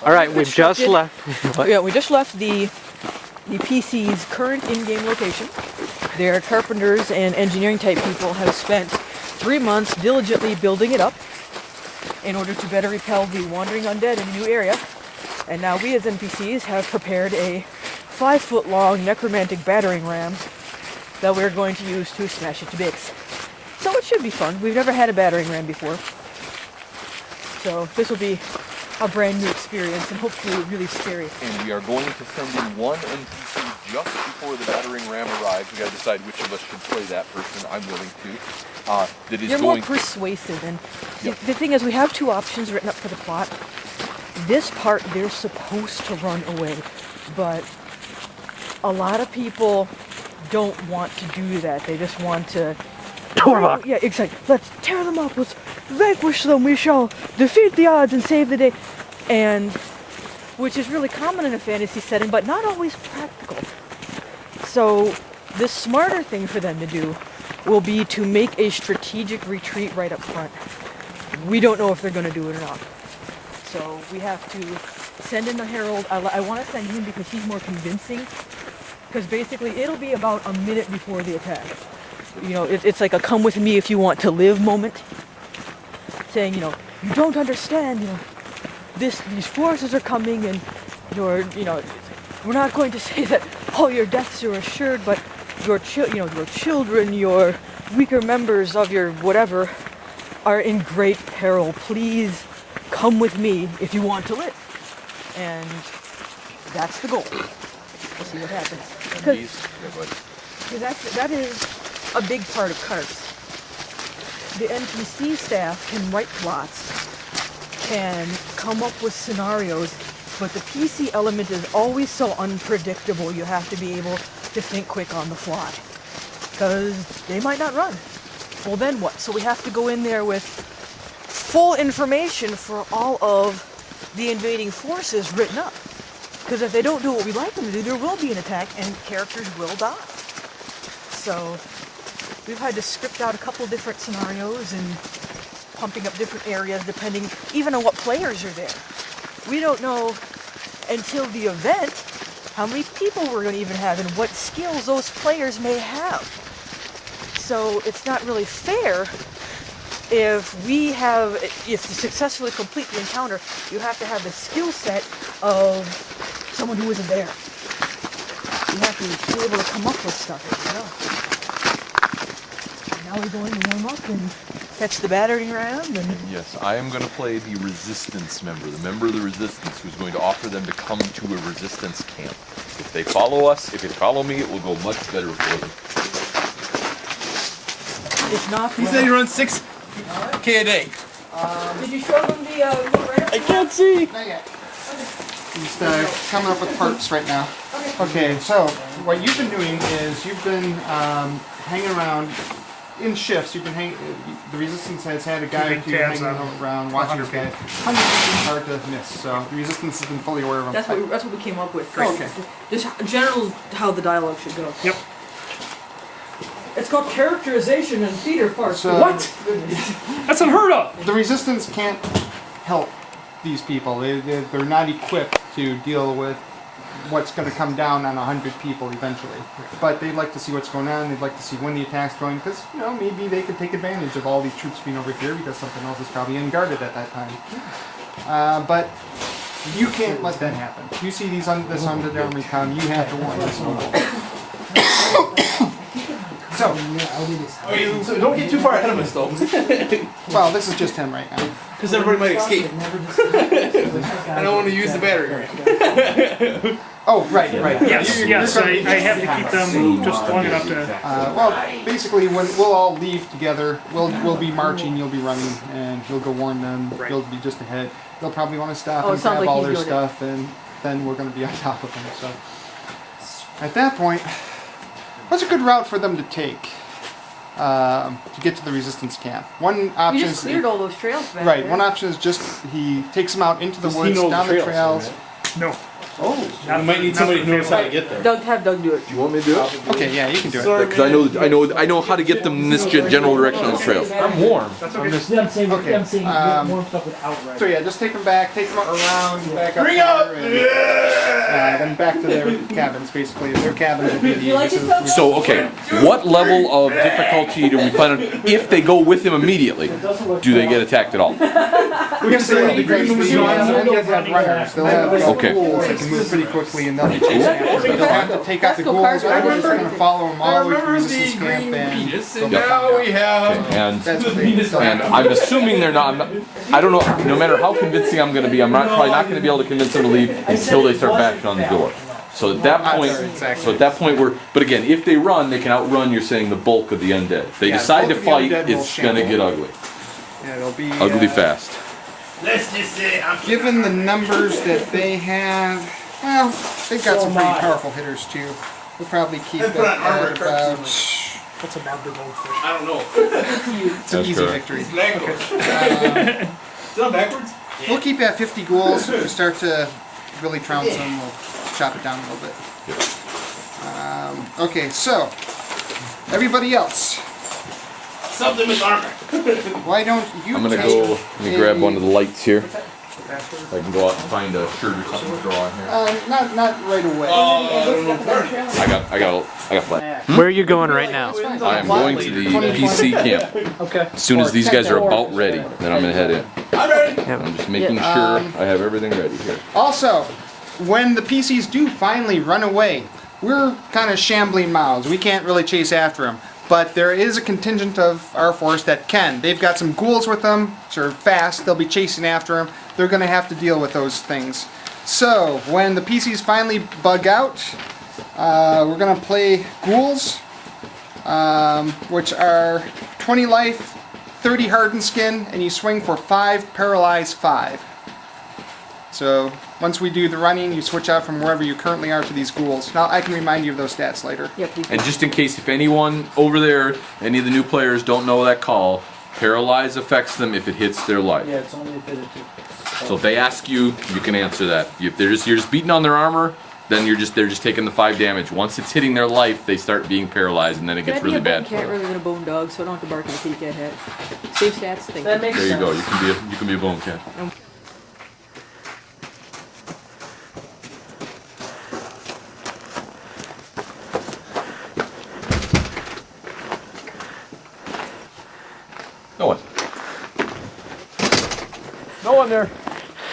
All right, we've just left. Yeah, we just left the PC's current in-game location. Their carpenters and engineering type people have spent 3 months diligently building it up in order to better repel the wandering undead in a new area. And now we as NPCs have prepared a 5-foot-long necromantic battering ram that we're going to use to smash it to bits. So it should be fun. We've never had a battering ram before. So this will be a brand new experience and hopefully really scary. And we are going to send in one NPC just before the battering ram arrives. We got to decide which of us should play that person. I'm willing to. You're more persuasive, and the thing is, we have 2 options written up for the plot. This part, they're supposed to run away, but a lot of people don't want to do that. They just want to... Yeah, exactly. Let's tear them up. Let's vanquish them. We shall defeat the odds and save the day. And which is really common in a fantasy setting, but not always practical. So the smarter thing for them to do will be to make a strategic retreat right up front. We don't know if they're going to do it or not. So we have to send in the herald. I want to send him because he's more convincing. Because basically it'll be about a minute before the attack. You know, it's like a come with me if you want to live moment. Saying, you know, you don't understand, you know, these forces are coming and we're not going to say that all your deaths are assured, but your children, your weaker members of your whatever are in great peril. Please come with me if you want to live. And that's the goal. We'll see what happens. Because that is a big part of carps. The NPC staff can write plots, can come up with scenarios, but the PC element is always so unpredictable. You have to be able to think quick on the fly, because they might not run. Well, then what? So we have to go in there with full information for all of the invading forces written up. Because if they don't do what we like them to do, there will be an attack and characters will die. So we've had to script out a couple different scenarios and pumping up different areas depending even on what players are there. We don't know until the event how many people we're going to even have and what skills those players may have. So it's not really fair if to successfully complete the encounter, you have to have the skill set of someone who isn't there. You have to be able to come up with stuff, you know. Now we're going to warm up and catch the battering ram. And yes, I am going to play the resistance member, the member of the resistance who's going to offer them to come to a resistance camp. If they follow us, if they follow me, it will go much better for them. If not, he said he runs 6K a day. Did you show them the ram? I can't see. Not yet. Just coming up with parts right now. Okay, so what you've been doing is you've been hanging around in shifts. You've been the resistance has had a guy who hanging around watching this guy. 100 feet is hard to miss, so the resistance has been fully aware of him. That's what we came up with. Okay. Just general how the dialogue should go. Yep. It's called characterization and theater parts. So, what? That's unheard of. The resistance can't help these people. They're not equipped to deal with what's going to come down on 100 people eventually. But they'd like to see what's going on. They'd like to see when the attack's going, because maybe they could take advantage of all these troops being over here because something else is probably unguarded at that time. But you can't let that happen. You see this undead army come, you have to warn us. So don't get too far ahead of us, though. Well, this is just him right now. Because everybody might escape. I don't want to use the battery. Oh, right. Yes, I have to keep them just long enough to... Well, basically, when we'll all leave together, we'll be marching, you'll be running, and you'll go warn them. Right. You'll be just ahead. They'll probably want to stop and grab all their stuff, and then we're going to be on top of them. So, at that point, what's a good route for them to take to get to the resistance camp? One option You just cleared all those trails back right. there. One option is just he takes them out into the woods, down the trails. No. Not We might need somebody who knows how to get there. Have Doug do it. You want me to do it? Okay, yeah, you can do it. Because I know how to get them in this general direction on the trail. I'm warm. I'm saying, Okay, I'm saying more stuff without riding. So yeah, just take them back, take them around, back up. Bring up! Then back to their cabins, basically. Their cabins will be the So, okay, what level of difficulty do we plan on, if they go with him immediately, do they get attacked at all? Because they have runners. They'll have Okay. ghouls that can move pretty quickly and they'll be chasing after them. They'll have to take out the ghouls, or we're just going to follow them all the way to resistance camp and go back Now we down. have. And That's what they And I'm assuming they're not. I don't know. No matter how convincing I'm going to be, I'm probably not going to be able to convince them to leave until they start bashing on the door. So at that point, But again, if they run, they can outrun. You're saying the bulk of the undead. If they Yeah, decide to bulk of the fight, undead will it's going to get ugly. Yeah, it'll be Ugly fast. Let's just say I'm. Given the numbers that they have, well, they've got some pretty powerful hitters too. We'll probably keep Let's it put on armor at carps. about. What's a marble goldfish? I don't know. It's an easy victory. Backwards. Still backwards? We'll keep it at 50 ghouls. If we start to really trounce them, we'll chop it down a little bit. Okay, so everybody else, Something with armor. why don't you? I'm gonna take go. Let me grab one of the lights here. Faster? I can go out and find a shirt or something to throw on here. Not right away. I got flat. Where are you going right now? I am going to the PC camp. Okay. As soon as these guys are about ready, then I'm gonna head in. I'm ready. I'm just making sure I have everything ready here. Also, when the PCs do finally run away, we're kind of shambling mouths. We can't really chase after them. But there is a contingent of our force that can. They've got some ghouls with them, which are fast. They'll be chasing after them. They're going to have to deal with those things. So, when the PCs finally bug out, we're going to play ghouls, which are 20 life, 30 hardened skin, and you swing for 5, paralyze 5. So, once we do the running, you switch out from wherever you currently are to these ghouls. Now, I can remind you of those stats later. Yeah, please. And just in case if anyone over there, any of the new players don't know that call, paralyze affects them if it hits their life. Yeah, it's only if it is. So if they ask you, you can answer that. If you're just beating on their armor, then they're just taking the 5 damage. Once it's hitting their life, they start being paralyzed, and then it gets really bad for Cat them. rather than a bone dog, so I don't have to bark at a kitty cat hat. Save stats. Thank That you. makes There you sense. go. You can be a bone cat. No one. No one there.